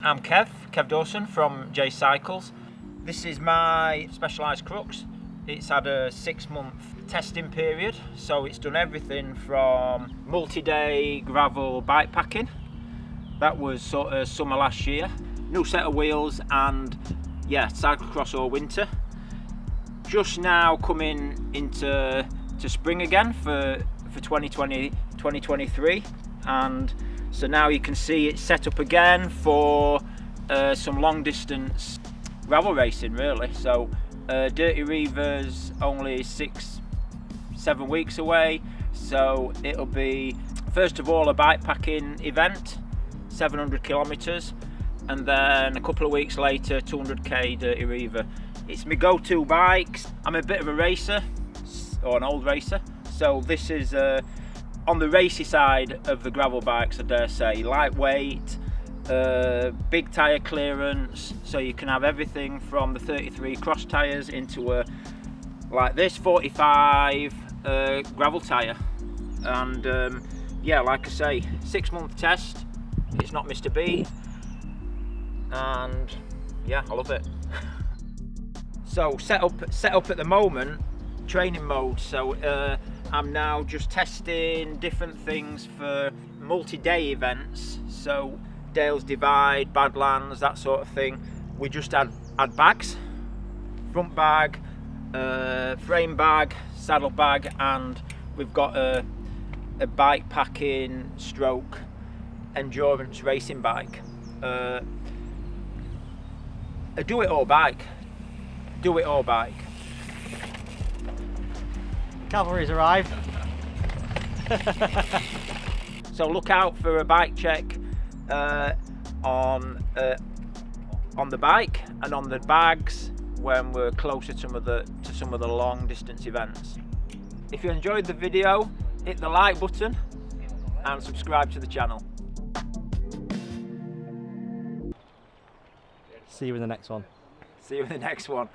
I'm Kev Dawson from J Cycles. This is my Specialized Crux. It's had a 6-month testing period, so it's done everything from multi-day gravel bike packing. That was sort of summer last year. New set of wheels and cyclocross all winter. Just now coming into spring again for 2023, and so now you can see it's set up again for some long distance gravel racing really. So Dirty Reaver's only 6-7 weeks away, so it'll be first of all a bike packing event, 700 kilometers, and then a couple of weeks later 200k Dirty Reaver. It's my go-to bikes. I'm a bit of a racer, or an old racer, so this is on the racy side of the gravel bikes, I dare say. Lightweight, big tyre clearance, so you can have everything from the 33 cross tyres into a, like this, 45 gravel tyre. And like I say, 6-month test, it's not Mr. B, and yeah, I love it. So set up at the moment, training mode, so I'm now just testing different things for multi-day events, so Dales Divide, Badlands, that sort of thing. We just add bags, front bag, frame bag, saddle bag, and we've got a bike packing stroke endurance racing bike. A do-it-all bike. Cavalry's arrived. So look out for a bike check on the bike and on the bags when we're closer to some of the long distance events. If you enjoyed the video, hit the like button and subscribe to the channel. See you in the next one. See you in the next one.